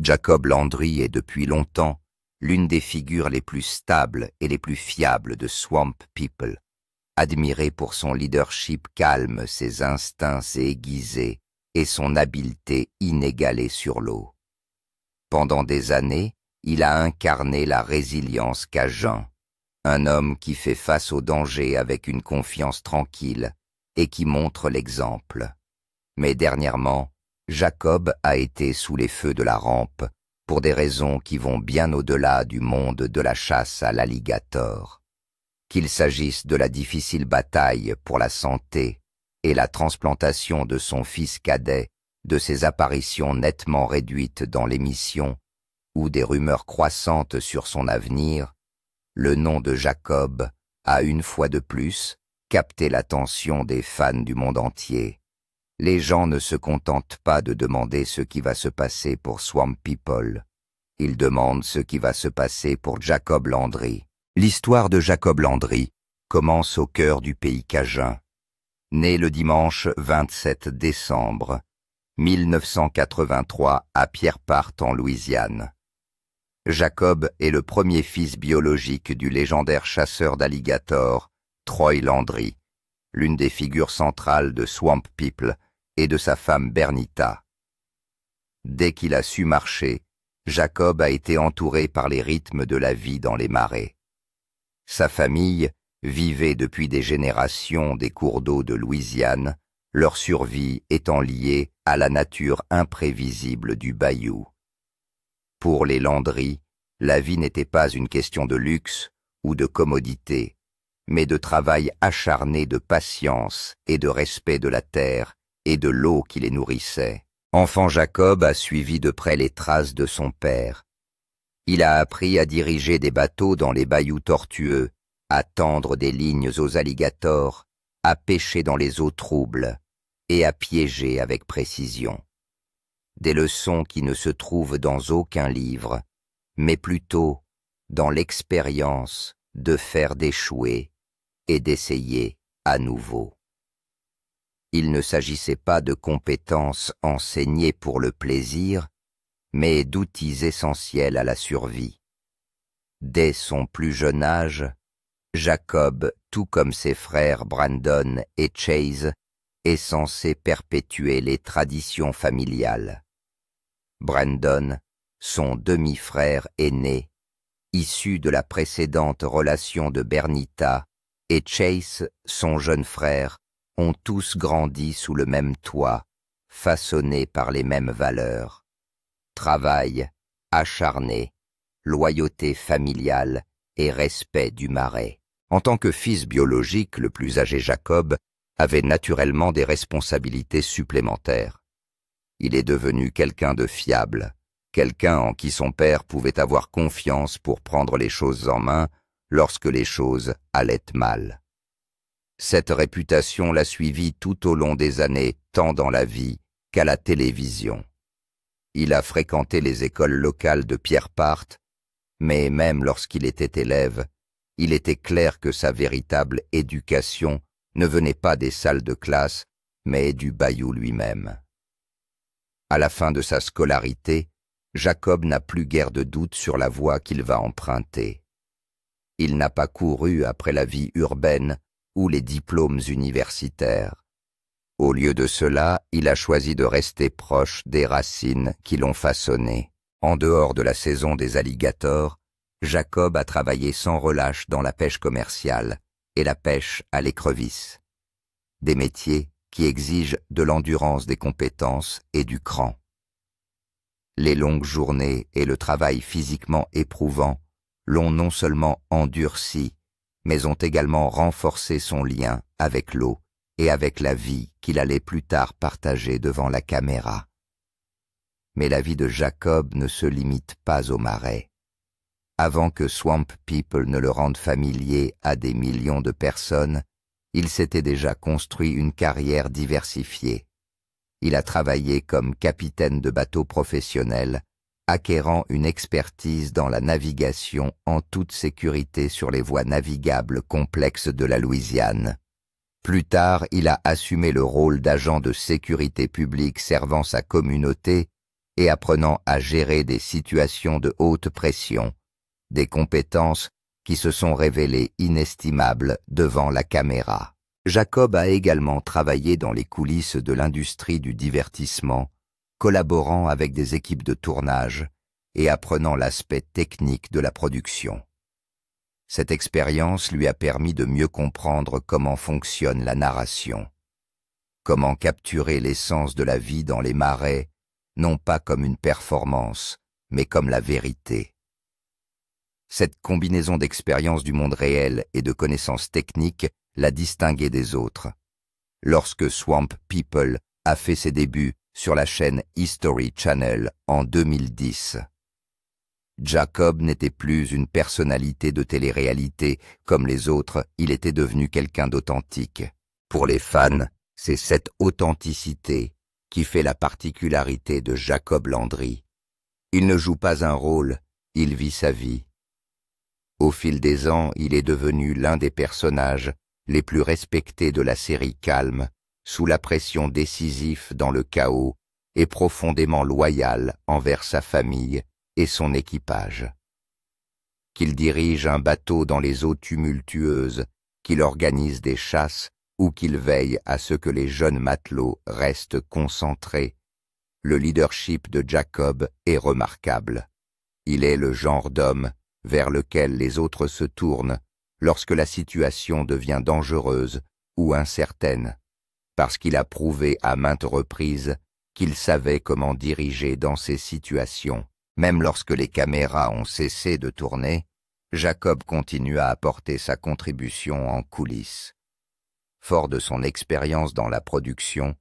Jacob Landry est depuis longtemps l'une des figures les plus stables et les plus fiables de Swamp People, admiré pour son leadership calme, ses instincts aiguisés et son habileté inégalée sur l'eau. Pendant des années, il a incarné la résilience qu'a Jean, un homme qui fait face aux dangers avec une confiance tranquille et qui montre l'exemple. Mais dernièrement, Jacob a été sous les feux de la rampe pour des raisons qui vont bien au-delà du monde de la chasse à l'alligator. Qu'il s'agisse de la difficile bataille pour la santé et la transplantation de son fils cadet, de ses apparitions nettement réduites dans l'émission ou des rumeurs croissantes sur son avenir, le nom de Jacob a une fois de plus capté l'attention des fans du monde entier. Les gens ne se contentent pas de demander ce qui va se passer pour Swamp People. Ils demandent ce qui va se passer pour Jacob Landry. L'histoire de Jacob Landry commence au cœur du pays cajun. Né le dimanche 27 décembre 1983 à Pierre Part en Louisiane. Jacob est le premier fils biologique du légendaire chasseur d'alligators, Troy Landry, l'une des figures centrales de Swamp People et de sa femme Bernita. Dès qu'il a su marcher, Jacob a été entouré par les rythmes de la vie dans les marais. Sa famille vivait depuis des générations des cours d'eau de Louisiane, leur survie étant liée à la nature imprévisible du bayou. Pour les Landry, la vie n'était pas une question de luxe ou de commodité, mais de travail acharné, de patience et de respect de la terre et de l'eau qui les nourrissait. Enfant, Jacob a suivi de près les traces de son père. Il a appris à diriger des bateaux dans les bayous tortueux, à tendre des lignes aux alligators, à pêcher dans les eaux troubles et à piéger avec précision. Des leçons qui ne se trouvent dans aucun livre, mais plutôt dans l'expérience de faire d'échouer et d'essayer à nouveau. Il ne s'agissait pas de compétences enseignées pour le plaisir, mais d'outils essentiels à la survie. Dès son plus jeune âge, Jacob, tout comme ses frères Brandon et Chase, est censé perpétuer les traditions familiales. Brandon, son demi-frère aîné, issu de la précédente relation de Bernita, et Chase, son jeune frère, ont tous grandi sous le même toit, façonnés par les mêmes valeurs. Travail, acharné, loyauté familiale et respect du marais. En tant que fils biologique, le plus âgé Jacob avait naturellement des responsabilités supplémentaires. Il est devenu quelqu'un de fiable, quelqu'un en qui son père pouvait avoir confiance pour prendre les choses en main lorsque les choses allaient mal. Cette réputation l'a suivi tout au long des années, tant dans la vie qu'à la télévision. Il a fréquenté les écoles locales de Pierre Part, mais même lorsqu'il était élève, il était clair que sa véritable éducation ne venait pas des salles de classe, mais du bayou lui-même. À la fin de sa scolarité, Jacob n'a plus guère de doute sur la voie qu'il va emprunter. Il n'a pas couru après la vie urbaine ou les diplômes universitaires. Au lieu de cela, il a choisi de rester proche des racines qui l'ont façonné. En dehors de la saison des alligators, Jacob a travaillé sans relâche dans la pêche commerciale et la pêche à l'écrevisse. Des métiers qui exigent de l'endurance, des compétences et du cran. Les longues journées et le travail physiquement éprouvant l'ont non seulement endurci, mais ont également renforcé son lien avec l'eau et avec la vie qu'il allait plus tard partager devant la caméra. Mais la vie de Jacob ne se limite pas au marais. Avant que Swamp People ne le rende familier à des millions de personnes, il s'était déjà construit une carrière diversifiée. Il a travaillé comme capitaine de bateau professionnel, acquérant une expertise dans la navigation en toute sécurité sur les voies navigables complexes de la Louisiane. Plus tard, il a assumé le rôle d'agent de sécurité publique servant sa communauté et apprenant à gérer des situations de haute pression, des compétences qui se sont révélées inestimables devant la caméra. Jacob a également travaillé dans les coulisses de l'industrie du divertissement, collaborant avec des équipes de tournage et apprenant l'aspect technique de la production. Cette expérience lui a permis de mieux comprendre comment fonctionne la narration, comment capturer l'essence de la vie dans les marais, non pas comme une performance, mais comme la vérité. Cette combinaison d'expérience du monde réel et de connaissances techniques l'a distingué des autres. Lorsque Swamp People a fait ses débuts sur la chaîne History Channel en 2010, Jacob n'était plus une personnalité de télé-réalité comme les autres, il était devenu quelqu'un d'authentique. Pour les fans, c'est cette authenticité qui fait la particularité de Jacob Landry. Il ne joue pas un rôle, il vit sa vie. Au fil des ans, il est devenu l'un des personnages les plus respectés de la série Calme, sous la pression décisive dans le chaos et profondément loyal envers sa famille et son équipage. Qu'il dirige un bateau dans les eaux tumultueuses, qu'il organise des chasses ou qu'il veille à ce que les jeunes matelots restent concentrés, le leadership de Jacob est remarquable. Il est le genre d'homme vers lequel les autres se tournent lorsque la situation devient dangereuse ou incertaine, parce qu'il a prouvé à maintes reprises qu'il savait comment diriger dans ces situations. Même lorsque les caméras ont cessé de tourner, Jacob continue à apporter sa contribution en coulisses. Fort de son expérience dans la production,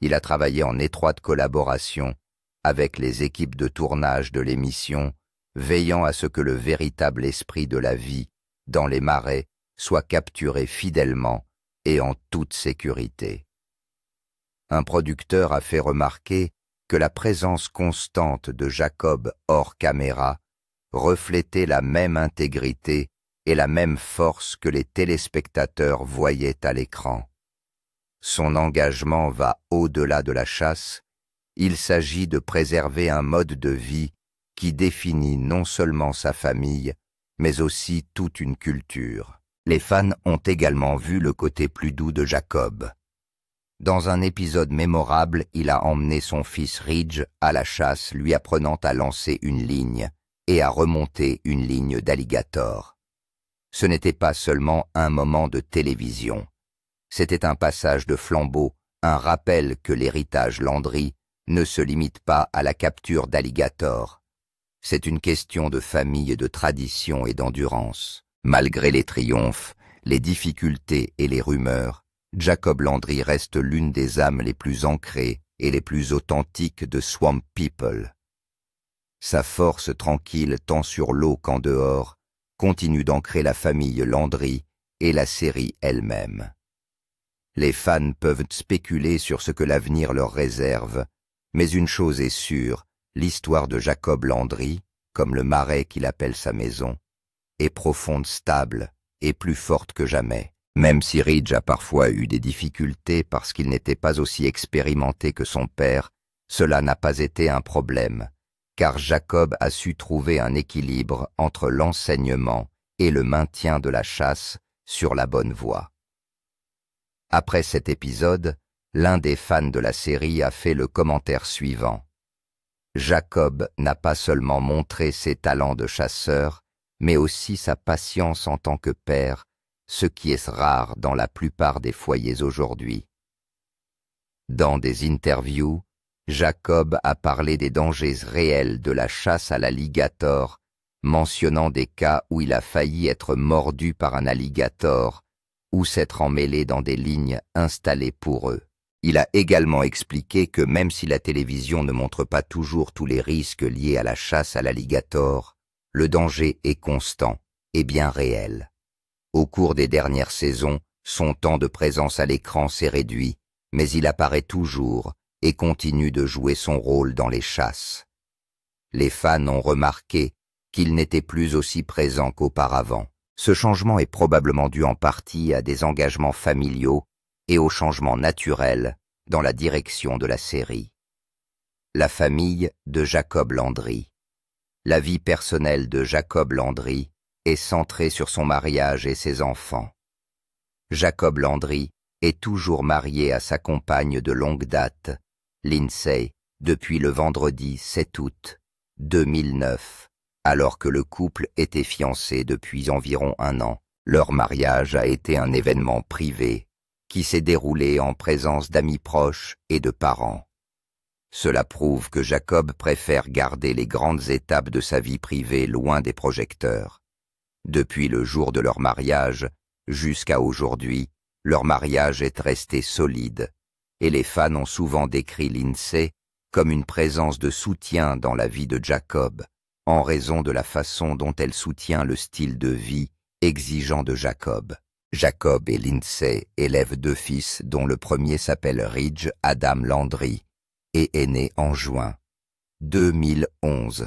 il a travaillé en étroite collaboration avec les équipes de tournage de l'émission, veillant à ce que le véritable esprit de la vie dans les marais soit capturé fidèlement et en toute sécurité. Un producteur a fait remarquer que la présence constante de Jacob hors caméra reflétait la même intégrité et la même force que les téléspectateurs voyaient à l'écran. Son engagement va au-delà de la chasse, il s'agit de préserver un mode de vie qui définit non seulement sa famille, mais aussi toute une culture. Les fans ont également vu le côté plus doux de Jacob. Dans un épisode mémorable, il a emmené son fils Ridge à la chasse, lui apprenant à lancer une ligne et à remonter une ligne d'alligator. Ce n'était pas seulement un moment de télévision. C'était un passage de flambeau, un rappel que l'héritage Landry ne se limite pas à la capture d'alligator. C'est une question de famille et de tradition et d'endurance. Malgré les triomphes, les difficultés et les rumeurs, Jacob Landry reste l'une des âmes les plus ancrées et les plus authentiques de Swamp People. Sa force tranquille tant sur l'eau qu'en dehors continue d'ancrer la famille Landry et la série elle-même. Les fans peuvent spéculer sur ce que l'avenir leur réserve, mais une chose est sûre, l'histoire de Jacob Landry, comme le marais qu'il appelle sa maison, est profonde, stable et plus forte que jamais. Même si Ridge a parfois eu des difficultés parce qu'il n'était pas aussi expérimenté que son père, cela n'a pas été un problème, car Jacob a su trouver un équilibre entre l'enseignement et le maintien de la chasse sur la bonne voie. Après cet épisode, l'un des fans de la série a fait le commentaire suivant. Jacob n'a pas seulement montré ses talents de chasseur, mais aussi sa patience en tant que père, ce qui est rare dans la plupart des foyers aujourd'hui. Dans des interviews, Jacob a parlé des dangers réels de la chasse à l'alligator, mentionnant des cas où il a failli être mordu par un alligator ou s'être emmêlé dans des lignes installées pour eux. Il a également expliqué que même si la télévision ne montre pas toujours tous les risques liés à la chasse à l'alligator, le danger est constant et bien réel. Au cours des dernières saisons, son temps de présence à l'écran s'est réduit, mais il apparaît toujours et continue de jouer son rôle dans les chasses. Les fans ont remarqué qu'il n'était plus aussi présent qu'auparavant. Ce changement est probablement dû en partie à des engagements familiaux et au changement naturel dans la direction de la série. La famille de Jacob Landry. La vie personnelle de Jacob Landry est centrée sur son mariage et ses enfants. Jacob Landry est toujours marié à sa compagne de longue date, Lindsay, depuis le vendredi 7 août 2009, alors que le couple était fiancé depuis environ 1 an. Leur mariage a été un événement privé qui s'est déroulé en présence d'amis proches et de parents. Cela prouve que Jacob préfère garder les grandes étapes de sa vie privée loin des projecteurs. Depuis le jour de leur mariage jusqu'à aujourd'hui, leur mariage est resté solide, et les fans ont souvent décrit Lindsay comme une présence de soutien dans la vie de Jacob, en raison de la façon dont elle soutient le style de vie exigeant de Jacob. Jacob et Lindsay élèvent 2 fils dont le premier s'appelle Ridge Adam Landry et est né en juin 2011.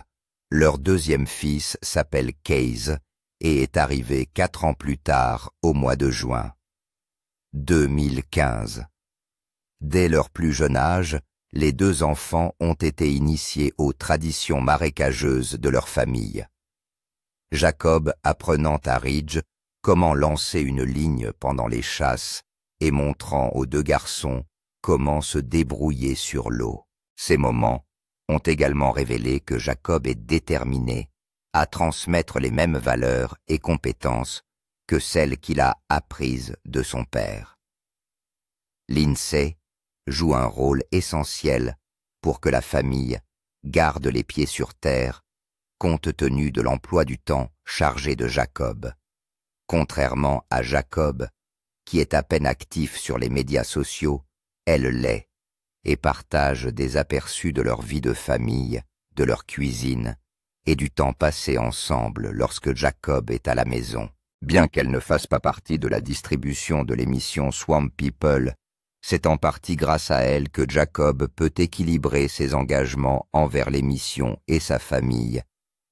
Leur deuxième fils s'appelle Case et est arrivé 4 ans plus tard au mois de juin 2015. Dès leur plus jeune âge, les 2 enfants ont été initiés aux traditions marécageuses de leur famille. Jacob apprenant à Ridge comment lancer une ligne pendant les chasses et montrant aux 2 garçons comment se débrouiller sur l'eau. Ces moments ont également révélé que Jacob est déterminé à transmettre les mêmes valeurs et compétences que celles qu'il a apprises de son père. Lindsay joue un rôle essentiel pour que la famille garde les pieds sur terre, compte tenu de l'emploi du temps chargé de Jacob. Contrairement à Jacob, qui est à peine actif sur les médias sociaux, elle l'est, et partage des aperçus de leur vie de famille, de leur cuisine, et du temps passé ensemble lorsque Jacob est à la maison. Bien qu'elle ne fasse pas partie de la distribution de l'émission Swamp People, c'est en partie grâce à elle que Jacob peut équilibrer ses engagements envers l'émission et sa famille,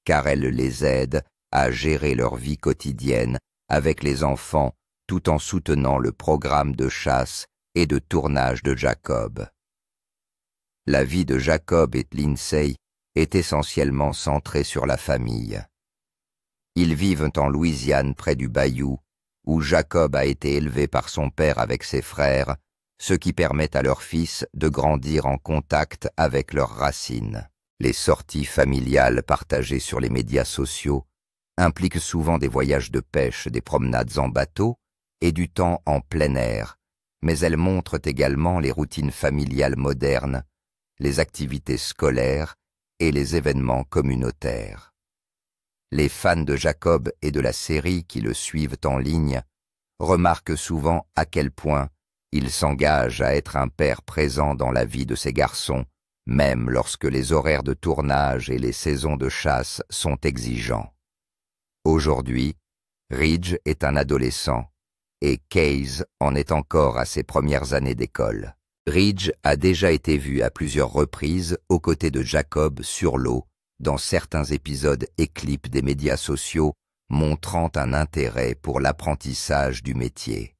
car elle les aide à gérer leur vie quotidienne avec les enfants tout en soutenant le programme de chasse et de tournage de Jacob. La vie de Jacob et de Lindsay est essentiellement centrée sur la famille. Ils vivent en Louisiane près du bayou, où Jacob a été élevé par son père avec ses frères, ce qui permet à leurs fils de grandir en contact avec leurs racines. Les sorties familiales partagées sur les médias sociaux impliquent souvent des voyages de pêche, des promenades en bateau et du temps en plein air, mais elles montrent également les routines familiales modernes, les activités scolaires et les événements communautaires. Les fans de Jacob et de la série qui le suivent en ligne remarquent souvent à quel point il s'engage à être un père présent dans la vie de ses garçons, même lorsque les horaires de tournage et les saisons de chasse sont exigeants. Aujourd'hui, Ridge est un adolescent et Case en est encore à ses premières années d'école. Ridge a déjà été vu à plusieurs reprises aux côtés de Jacob sur l'eau dans certains épisodes et clips des médias sociaux montrant un intérêt pour l'apprentissage du métier.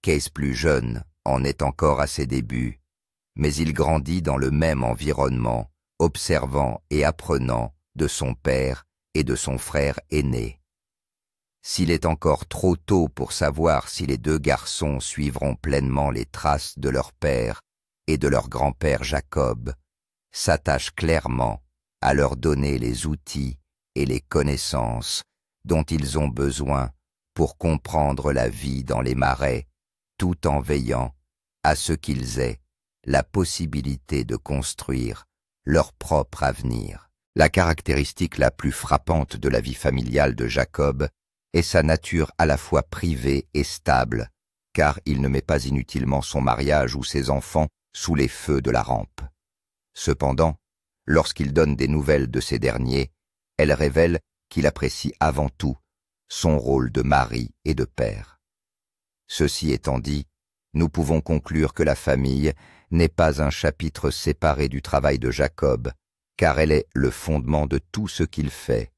Case plus jeune en est encore à ses débuts, mais il grandit dans le même environnement, observant et apprenant de son père et de son frère aîné. S'il est encore trop tôt pour savoir si les 2 garçons suivront pleinement les traces de leur père et de leur grand-père Jacob, s'attache clairement à leur donner les outils et les connaissances dont ils ont besoin pour comprendre la vie dans les marais, tout en veillant à ce qu'ils aient la possibilité de construire leur propre avenir. La caractéristique la plus frappante de la vie familiale de Jacob est sa nature à la fois privée et stable, car il ne met pas inutilement son mariage ou ses enfants sous les feux de la rampe. Cependant, lorsqu'il donne des nouvelles de ces derniers, elle révèle qu'il apprécie avant tout son rôle de mari et de père. Ceci étant dit, nous pouvons conclure que la famille n'est pas un chapitre séparé du travail de Jacob, car elle est le fondement de tout ce qu'il fait,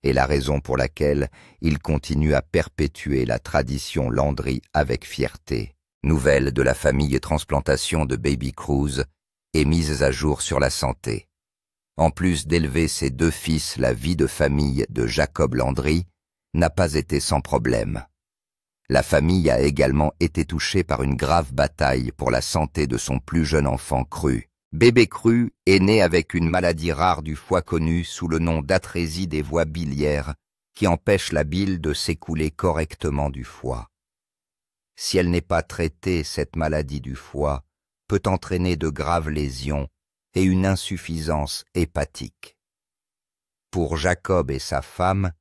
et la raison pour laquelle il continue à perpétuer la tradition Landry avec fierté. Nouvelle de la famille transplantation de Baby Cruz et mises à jour sur la santé. En plus d'élever ses 2 fils, la vie de famille de Jacob Landry n'a pas été sans problème. La famille a également été touchée par une grave bataille pour la santé de son plus jeune enfant Cru. Bébé Cru est né avec une maladie rare du foie connue sous le nom d'atrésie des voies biliaires qui empêche la bile de s'écouler correctement du foie. Si elle n'est pas traitée, cette maladie du foie peut entraîner de graves lésions et une insuffisance hépatique. Pour Jacob et sa femme,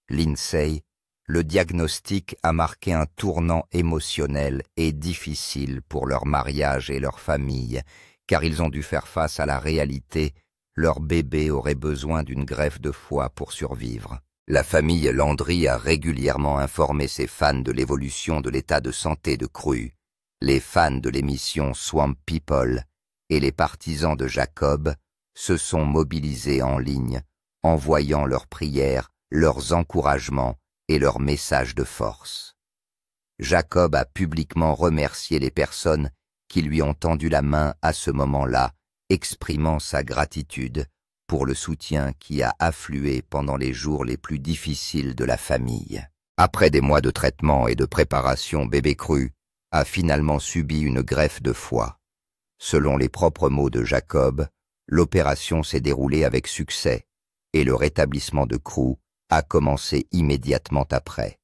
Lindsay, le diagnostic a marqué un tournant émotionnel et difficile pour leur mariage et leur famille, car ils ont dû faire face à la réalité, leur bébé aurait besoin d'une greffe de foie pour survivre. La famille Landry a régulièrement informé ses fans de l'évolution de l'état de santé de Cru. Les fans de l'émission Swamp People et les partisans de Jacob se sont mobilisés en ligne, envoyant leurs prières, leurs encouragements et leurs messages de force. Jacob a publiquement remercié les personnes qui lui ont tendu la main à ce moment-là, exprimant sa gratitude pour le soutien qui a afflué pendant les jours les plus difficiles de la famille. Après des mois de traitement et de préparation, bébé Cru a finalement subi une greffe de foie. Selon les propres mots de Jacob, l'opération s'est déroulée avec succès et le rétablissement de Cru a commencé immédiatement après.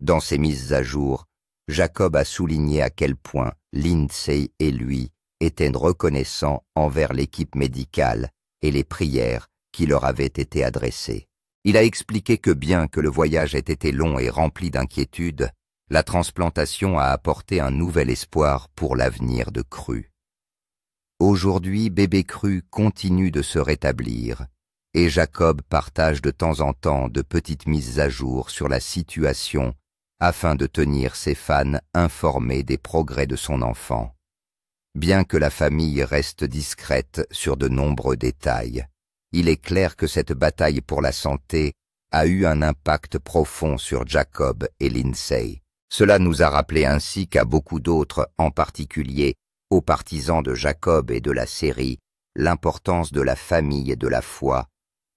Dans ses mises à jour, Jacob a souligné à quel point Lindsay et lui étaient reconnaissants envers l'équipe médicale et les prières qui leur avaient été adressées. Il a expliqué que bien que le voyage ait été long et rempli d'inquiétudes, la transplantation a apporté un nouvel espoir pour l'avenir de Cru. Aujourd'hui, bébé Cru continue de se rétablir et Jacob partage de temps en temps de petites mises à jour sur la situation afin de tenir ses fans informés des progrès de son enfant. Bien que la famille reste discrète sur de nombreux détails, il est clair que cette bataille pour la santé a eu un impact profond sur Jacob et Lindsay. Cela nous a rappelé ainsi qu'à beaucoup d'autres, en particulier aux partisans de Jacob et de la série, l'importance de la famille et de la foi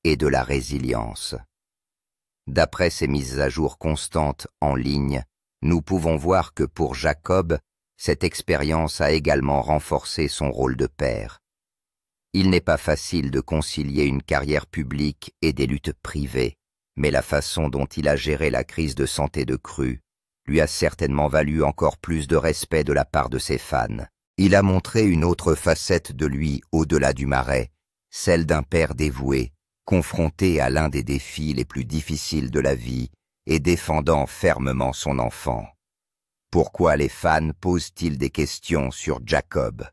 et de la résilience. D'après ces mises à jour constantes en ligne, nous pouvons voir que pour Jacob, cette expérience a également renforcé son rôle de père. Il n'est pas facile de concilier une carrière publique et des luttes privées, mais la façon dont il a géré la crise de santé de Cru lui a certainement valu encore plus de respect de la part de ses fans. Il a montré une autre facette de lui au-delà du marais, celle d'un père dévoué, confronté à l'un des défis les plus difficiles de la vie et défendant fermement son enfant. Pourquoi les fans posent-ils des questions sur Jacob?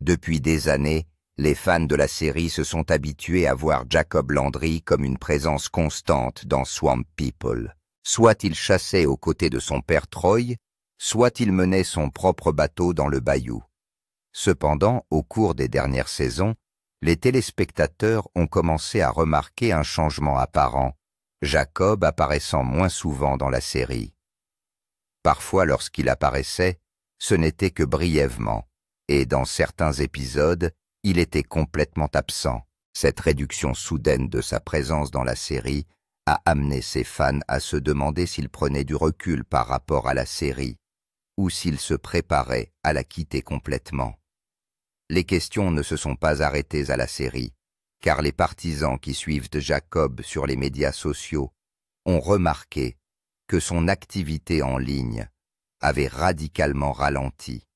Depuis des années, les fans de la série se sont habitués à voir Jacob Landry comme une présence constante dans Swamp People. Soit il chassait aux côtés de son père Troy, soit il menait son propre bateau dans le bayou. Cependant, au cours des dernières saisons, les téléspectateurs ont commencé à remarquer un changement apparent, Jacob apparaissant moins souvent dans la série. Parfois, lorsqu'il apparaissait, ce n'était que brièvement, et dans certains épisodes, il était complètement absent. Cette réduction soudaine de sa présence dans la série a amené ses fans à se demander s'il prenait du recul par rapport à la série, ou s'il se préparait à la quitter complètement. Les questions ne se sont pas arrêtées à la série, car les partisans qui suivent Jacob sur les médias sociaux ont remarqué que son activité en ligne avait radicalement ralenti.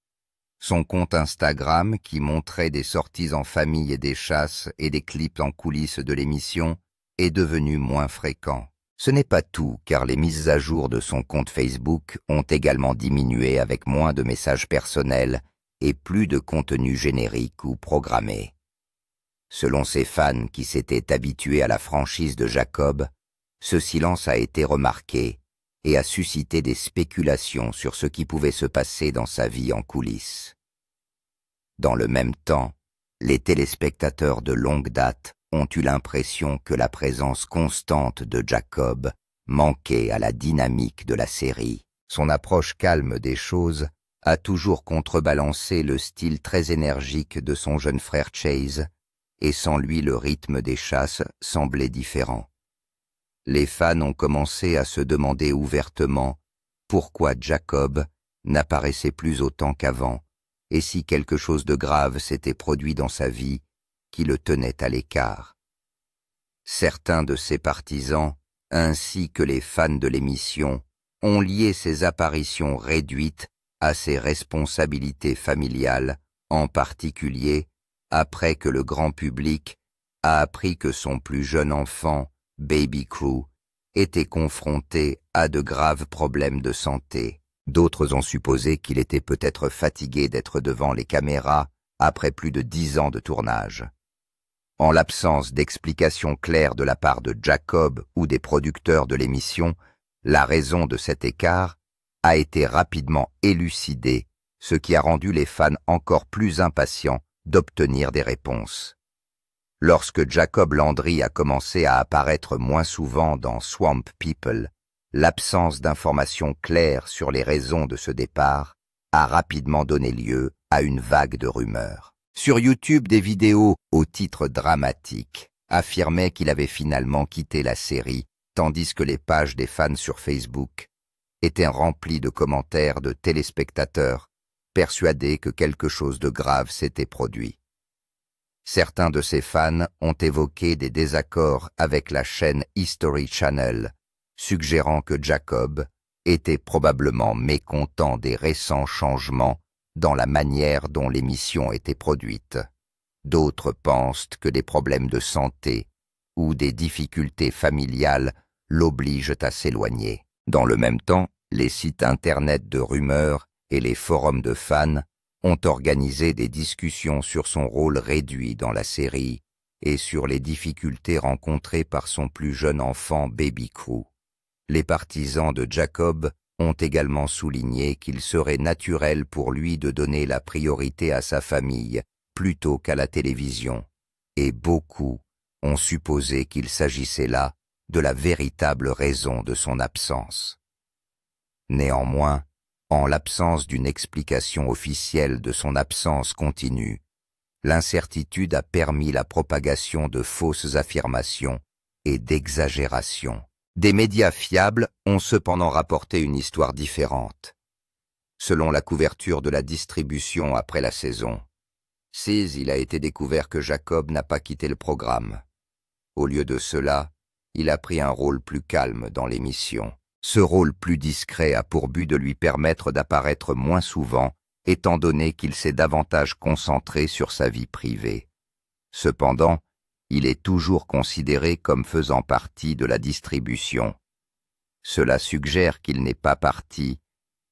Son compte Instagram, qui montrait des sorties en famille et des chasses et des clips en coulisses de l'émission, est devenu moins fréquent. Ce n'est pas tout, car les mises à jour de son compte Facebook ont également diminué avec moins de messages personnels et plus de contenu générique ou programmé. Selon ses fans qui s'étaient habitués à la franchise de Jacob, ce silence a été remarqué et a suscité des spéculations sur ce qui pouvait se passer dans sa vie en coulisses. Dans le même temps, les téléspectateurs de longue date ont eu l'impression que la présence constante de Jacob manquait à la dynamique de la série. Son approche calme des choses a toujours contrebalancé le style très énergique de son jeune frère Chase, et sans lui le rythme des chasses semblait différent. Les fans ont commencé à se demander ouvertement pourquoi Jacob n'apparaissait plus autant qu'avant, et si quelque chose de grave s'était produit dans sa vie qui le tenait à l'écart. Certains de ses partisans, ainsi que les fans de l'émission, ont lié ses apparitions réduites à ses responsabilités familiales, en particulier après que le grand public a appris que son plus jeune enfant, Baby Crew, était confronté à de graves problèmes de santé. D'autres ont supposé qu'il était peut-être fatigué d'être devant les caméras après plus de 10 ans de tournage. En l'absence d'explications claires de la part de Jacob ou des producteurs de l'émission, la raison de cet écart a été rapidement élucidée, ce qui a rendu les fans encore plus impatients d'obtenir des réponses. Lorsque Jacob Landry a commencé à apparaître moins souvent dans Swamp People, l'absence d'informations claires sur les raisons de ce départ a rapidement donné lieu à une vague de rumeurs. Sur YouTube, des vidéos au titre dramatique affirmaient qu'il avait finalement quitté la série, tandis que les pages des fans sur Facebook étaient remplies de commentaires de téléspectateurs persuadés que quelque chose de grave s'était produit. Certains de ces fans ont évoqué des désaccords avec la chaîne History Channel, suggérant que Jacob était probablement mécontent des récents changements dans la manière dont l'émission était produite. D'autres pensent que des problèmes de santé ou des difficultés familiales l'obligent à s'éloigner. Dans le même temps, les sites internet de rumeurs et les forums de fans ont organisé des discussions sur son rôle réduit dans la série et sur les difficultés rencontrées par son plus jeune enfant Baby Crew. Les partisans de Jacob ont également souligné qu'il serait naturel pour lui de donner la priorité à sa famille plutôt qu'à la télévision, et beaucoup ont supposé qu'il s'agissait là de la véritable raison de son absence. Néanmoins, en l'absence d'une explication officielle de son absence continue, l'incertitude a permis la propagation de fausses affirmations et d'exagérations. Des médias fiables ont cependant rapporté une histoire différente. Selon la couverture de la distribution après la saison, il a été découvert que Jacob n'a pas quitté le programme. Au lieu de cela, il a pris un rôle plus calme dans l'émission. Ce rôle plus discret a pour but de lui permettre d'apparaître moins souvent, étant donné qu'il s'est davantage concentré sur sa vie privée. Cependant, il est toujours considéré comme faisant partie de la distribution. Cela suggère qu'il n'est pas parti,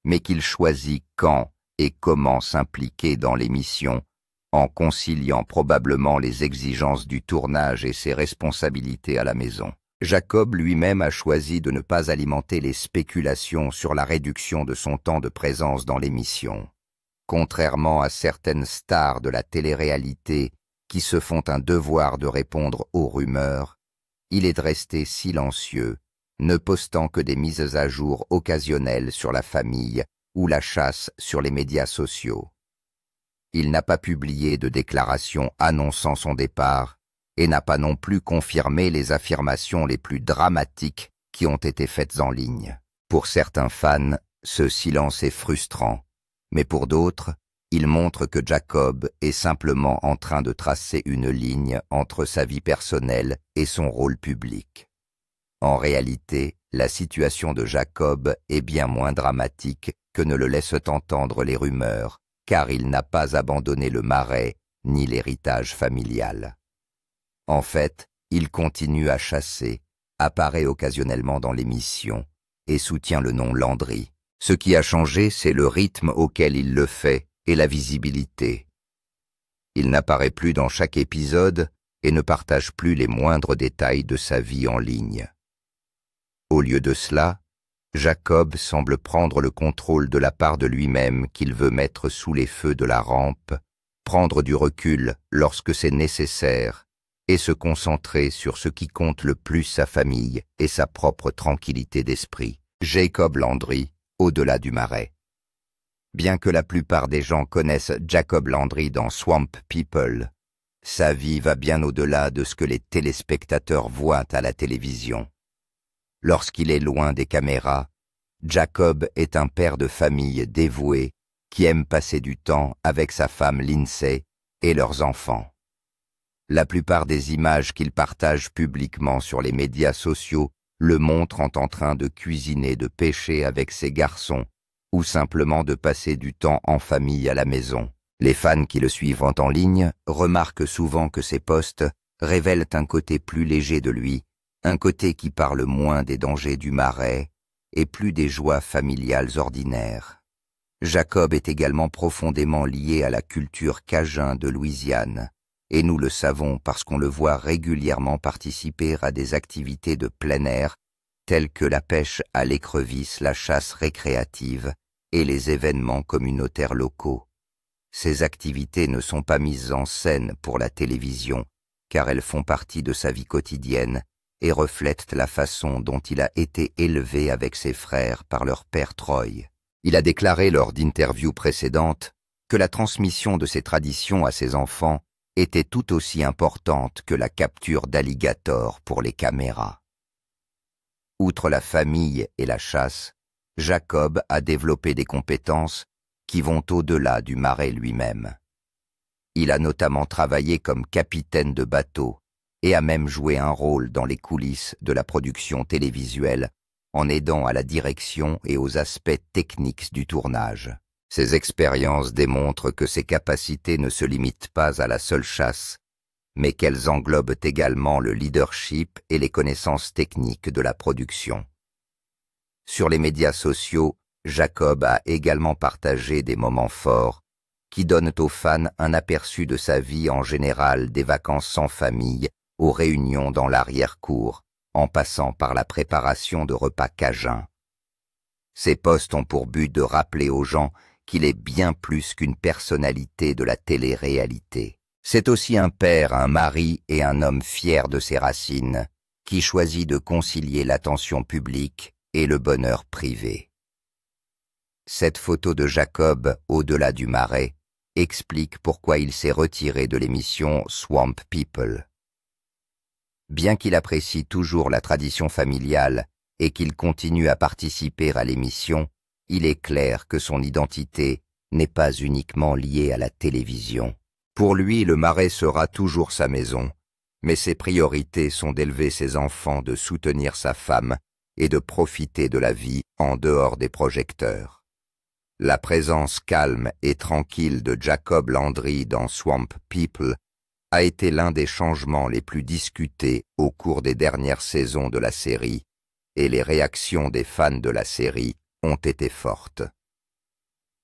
mais qu'il choisit quand et comment s'impliquer dans l'émission, en conciliant probablement les exigences du tournage et ses responsabilités à la maison. Jacob lui-même a choisi de ne pas alimenter les spéculations sur la réduction de son temps de présence dans l'émission. Contrairement à certaines stars de la télé-réalité qui se font un devoir de répondre aux rumeurs, il est resté silencieux, ne postant que des mises à jour occasionnelles sur la famille ou la chasse sur les médias sociaux. Il n'a pas publié de déclaration annonçant son départ et n'a pas non plus confirmé les affirmations les plus dramatiques qui ont été faites en ligne. Pour certains fans, ce silence est frustrant, mais pour d'autres, il montre que Jacob est simplement en train de tracer une ligne entre sa vie personnelle et son rôle public. En réalité, la situation de Jacob est bien moins dramatique que ne le laissent entendre les rumeurs, car il n'a pas abandonné le marais ni l'héritage familial. En fait, il continue à chasser, apparaît occasionnellement dans l'émission et soutient le nom Landry. Ce qui a changé, c'est le rythme auquel il le fait et la visibilité. Il n'apparaît plus dans chaque épisode et ne partage plus les moindres détails de sa vie en ligne. Au lieu de cela, Jacob semble prendre le contrôle de la part de lui-même qu'il veut mettre sous les feux de la rampe, prendre du recul lorsque c'est nécessaire et se concentrer sur ce qui compte le plus, sa famille et sa propre tranquillité d'esprit. Jacob Landry, au-delà du marais. Bien que la plupart des gens connaissent Jacob Landry dans Swamp People, sa vie va bien au-delà de ce que les téléspectateurs voient à la télévision. Lorsqu'il est loin des caméras, Jacob est un père de famille dévoué qui aime passer du temps avec sa femme Lindsay et leurs enfants. La plupart des images qu'il partage publiquement sur les médias sociaux le montrent en train de cuisiner, de pêcher avec ses garçons ou simplement de passer du temps en famille à la maison. Les fans qui le suivent en ligne remarquent souvent que ses posts révèlent un côté plus léger de lui, un côté qui parle moins des dangers du marais et plus des joies familiales ordinaires. Jacob est également profondément lié à la culture cajun de Louisiane, et nous le savons parce qu'on le voit régulièrement participer à des activités de plein air telles que la pêche à l'écrevisse, la chasse récréative et les événements communautaires locaux. Ces activités ne sont pas mises en scène pour la télévision, car elles font partie de sa vie quotidienne et reflètent la façon dont il a été élevé avec ses frères par leur père Troy. Il a déclaré lors d'interviews précédentes que la transmission de ses traditions à ses enfants était tout aussi importante que la capture d'alligators pour les caméras. Outre la famille et la chasse, Jacob a développé des compétences qui vont au-delà du marais lui-même. Il a notamment travaillé comme capitaine de bateau et a même joué un rôle dans les coulisses de la production télévisuelle en aidant à la direction et aux aspects techniques du tournage. Ces expériences démontrent que ses capacités ne se limitent pas à la seule chasse, mais qu'elles englobent également le leadership et les connaissances techniques de la production. Sur les médias sociaux, Jacob a également partagé des moments forts qui donnent aux fans un aperçu de sa vie en général, des vacances sans famille aux réunions dans l'arrière-cour, en passant par la préparation de repas cajuns. Ces posts ont pour but de rappeler aux gens qu'il est bien plus qu'une personnalité de la télé-réalité. C'est aussi un père, un mari et un homme fier de ses racines, qui choisit de concilier l'attention publique et le bonheur privé. Cette photo de Jacob, au-delà du marais, explique pourquoi il s'est retiré de l'émission Swamp People. Bien qu'il apprécie toujours la tradition familiale et qu'il continue à participer à l'émission, il est clair que son identité n'est pas uniquement liée à la télévision. Pour lui, le marais sera toujours sa maison, mais ses priorités sont d'élever ses enfants, de soutenir sa femme et de profiter de la vie en dehors des projecteurs. La présence calme et tranquille de Jacob Landry dans Swamp People a été l'un des changements les plus discutés au cours des dernières saisons de la série, et les réactions des fans de la série ont été fortes.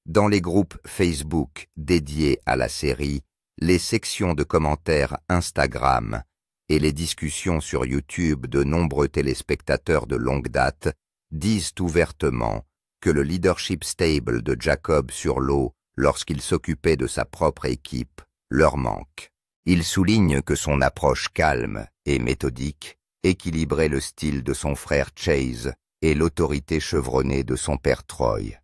Dans les groupes Facebook dédiés à la série, les sections de commentaires Instagram et les discussions sur YouTube de nombreux téléspectateurs de longue date disent ouvertement que le leadership stable de Jacob sur l'eau lorsqu'il s'occupait de sa propre équipe leur manque. Ils soulignent que son approche calme et méthodique équilibrait le style de son frère Chase et l'autorité chevronnée de son père Troy.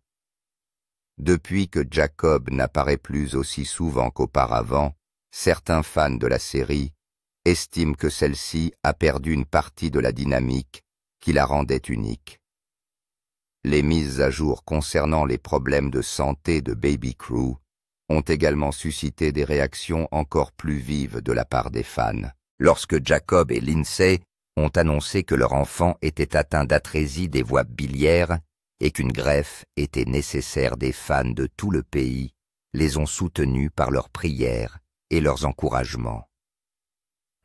Depuis que Jacob n'apparaît plus aussi souvent qu'auparavant, certains fans de la série estiment que celle-ci a perdu une partie de la dynamique qui la rendait unique. Les mises à jour concernant les problèmes de santé de Baby Crew ont également suscité des réactions encore plus vives de la part des fans. Lorsque Jacob et Lindsay ont annoncé que leur enfant était atteint d'atrésie des voies biliaires et qu'une greffe était nécessaire, des fans de tout le pays les ont soutenus par leurs prières et leurs encouragements.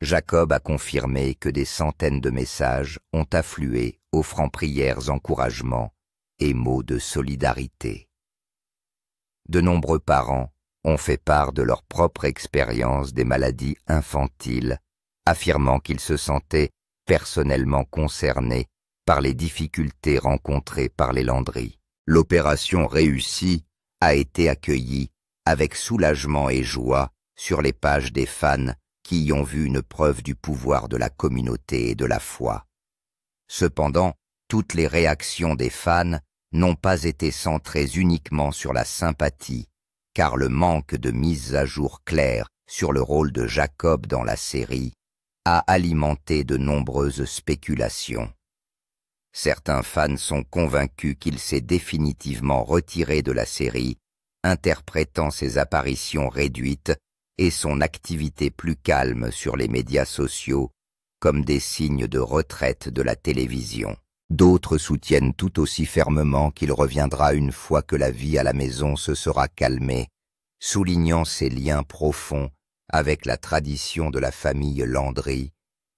Jacob a confirmé que des centaines de messages ont afflué, offrant prières, encouragements et mots de solidarité. De nombreux parents ont fait part de leur propre expérience des maladies infantiles, affirmant qu'ils se sentaient personnellement concernés par les difficultés rencontrées par les Landry. L'opération réussie a été accueillie avec soulagement et joie sur les pages des fans qui y ont vu une preuve du pouvoir de la communauté et de la foi. Cependant, toutes les réactions des fans n'ont pas été centrés uniquement sur la sympathie, car le manque de mise à jour claire sur le rôle de Jacob dans la série a alimenté de nombreuses spéculations. Certains fans sont convaincus qu'il s'est définitivement retiré de la série, interprétant ses apparitions réduites et son activité plus calme sur les médias sociaux comme des signes de retraite de la télévision. D'autres soutiennent tout aussi fermement qu'il reviendra une fois que la vie à la maison se sera calmée, soulignant ses liens profonds avec la tradition de la famille Landry,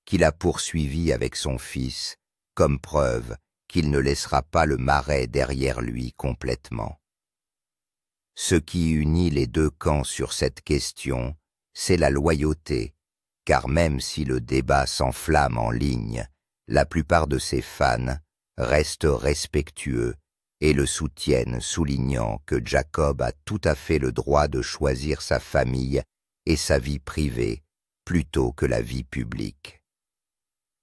qu'il a poursuivi avec son fils, comme preuve qu'il ne laissera pas le Marais derrière lui complètement. Ce qui unit les deux camps sur cette question, c'est la loyauté, car même si le débat s'enflamme en ligne, la plupart de ses fans restent respectueux et le soutiennent, soulignant que Jacob a tout à fait le droit de choisir sa famille et sa vie privée plutôt que la vie publique.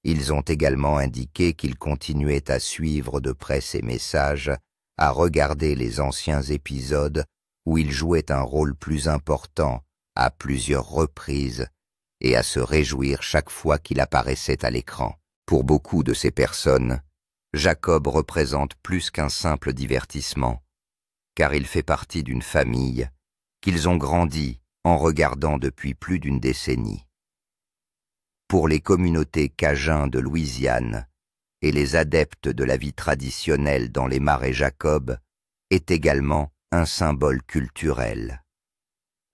Ils ont également indiqué qu'ils continuaient à suivre de près ses messages, à regarder les anciens épisodes où il jouait un rôle plus important à plusieurs reprises et à se réjouir chaque fois qu'il apparaissait à l'écran. Pour beaucoup de ces personnes, Jacob représente plus qu'un simple divertissement, car il fait partie d'une famille qu'ils ont grandi en regardant depuis plus d'une décennie. Pour les communautés cajuns de Louisiane et les adeptes de la vie traditionnelle dans les marais Jacob, est également un symbole culturel.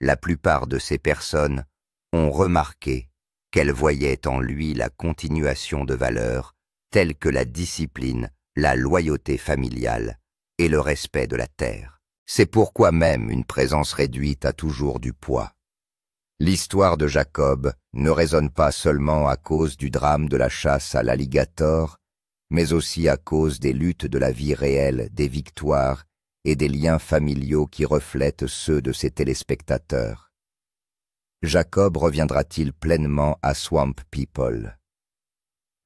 La plupart de ces personnes ont remarqué qu'elles voyaient en lui la continuation de valeurs telles que la discipline, la loyauté familiale et le respect de la terre. C'est pourquoi même une présence réduite a toujours du poids. L'histoire de Jacob ne résonne pas seulement à cause du drame de la chasse à l'alligator, mais aussi à cause des luttes de la vie réelle, des victoires et des liens familiaux qui reflètent ceux de ses téléspectateurs. Jacob reviendra-t-il pleinement à Swamp People?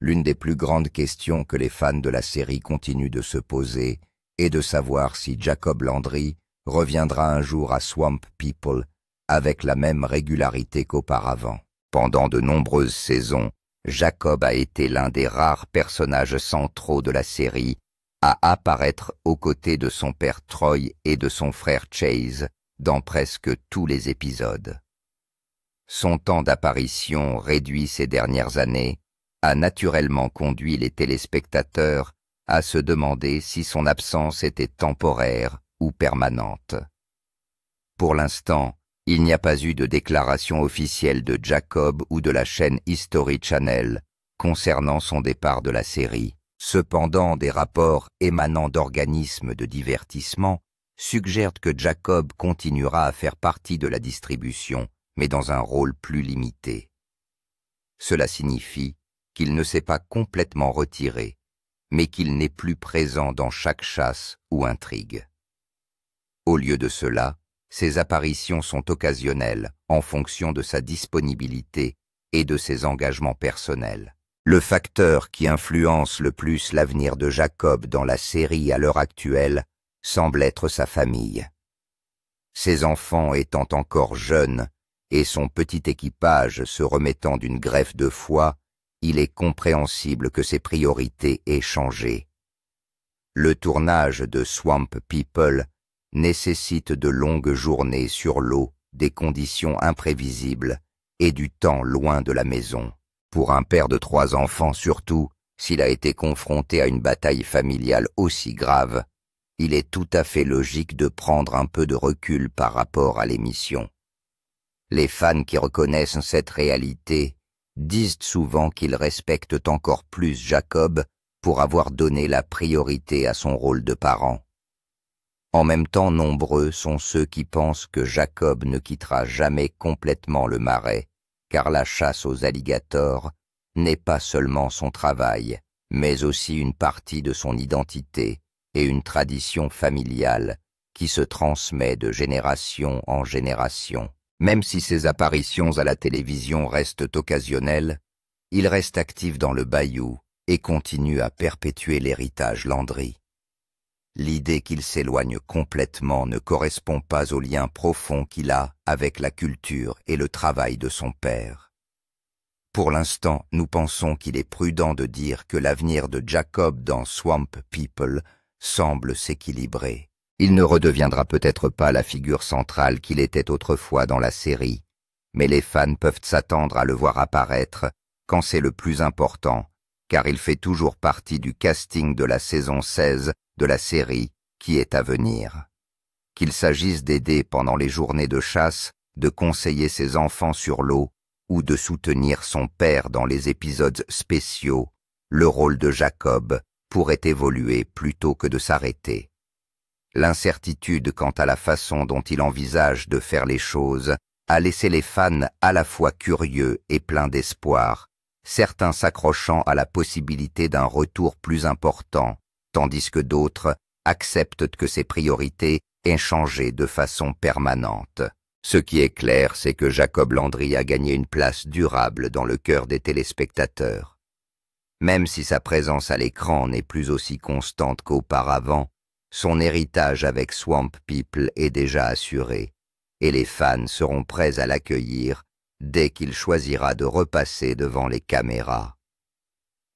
L'une des plus grandes questions que les fans de la série continuent de se poser est de savoir si Jacob Landry reviendra un jour à Swamp People avec la même régularité qu'auparavant. Pendant de nombreuses saisons, Jacob a été l'un des rares personnages centraux de la série à apparaître aux côtés de son père Troy et de son frère Chase dans presque tous les épisodes. Son temps d'apparition réduit ces dernières années a naturellement conduit les téléspectateurs à se demander si son absence était temporaire ou permanente. Pour l'instant, il n'y a pas eu de déclaration officielle de Jacob ou de la chaîne History Channel concernant son départ de la série. Cependant, des rapports émanant d'organismes de divertissement suggèrent que Jacob continuera à faire partie de la distribution, mais dans un rôle plus limité. Cela signifie qu'il ne s'est pas complètement retiré, mais qu'il n'est plus présent dans chaque chasse ou intrigue. Au lieu de cela, ses apparitions sont occasionnelles en fonction de sa disponibilité et de ses engagements personnels. Le facteur qui influence le plus l'avenir de Jacob dans la série à l'heure actuelle semble être sa famille. Ses enfants étant encore jeunes et son petit équipage se remettant d'une greffe de foie, il est compréhensible que ses priorités aient changé. Le tournage de Swamp People nécessite de longues journées sur l'eau, des conditions imprévisibles et du temps loin de la maison. Pour un père de 3 enfants surtout, s'il a été confronté à une bataille familiale aussi grave, il est tout à fait logique de prendre un peu de recul par rapport à l'émission. Les fans qui reconnaissent cette réalité disent souvent qu'ils respectent encore plus Jacob pour avoir donné la priorité à son rôle de parent. En même temps, nombreux sont ceux qui pensent que Jacob ne quittera jamais complètement le Marais, car la chasse aux alligators n'est pas seulement son travail, mais aussi une partie de son identité et une tradition familiale qui se transmet de génération en génération. Même si ses apparitions à la télévision restent occasionnelles, il reste actif dans le bayou et continue à perpétuer l'héritage Landry. L'idée qu'il s'éloigne complètement ne correspond pas au lien profond qu'il a avec la culture et le travail de son père. Pour l'instant, nous pensons qu'il est prudent de dire que l'avenir de Jacob dans Swamp People semble s'équilibrer. Il ne redeviendra peut-être pas la figure centrale qu'il était autrefois dans la série, mais les fans peuvent s'attendre à le voir apparaître quand c'est le plus important, car il fait toujours partie du casting de la saison 16 de la série qui est à venir. Qu'il s'agisse d'aider pendant les journées de chasse, de conseiller ses enfants sur l'eau ou de soutenir son père dans les épisodes spéciaux, le rôle de Jacob pourrait évoluer plutôt que de s'arrêter. L'incertitude quant à la façon dont il envisage de faire les choses a laissé les fans à la fois curieux et pleins d'espoir, certains s'accrochant à la possibilité d'un retour plus important, tandis que d'autres acceptent que ses priorités aient changé de façon permanente. Ce qui est clair, c'est que Jacob Landry a gagné une place durable dans le cœur des téléspectateurs. Même si sa présence à l'écran n'est plus aussi constante qu'auparavant, son héritage avec Swamp People est déjà assuré, et les fans seront prêts à l'accueillir dès qu'il choisira de repasser devant les caméras.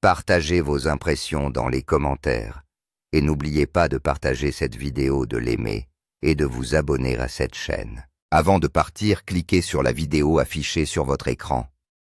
Partagez vos impressions dans les commentaires, et n'oubliez pas de partager cette vidéo, de l'aimer et de vous abonner à cette chaîne. Avant de partir, cliquez sur la vidéo affichée sur votre écran.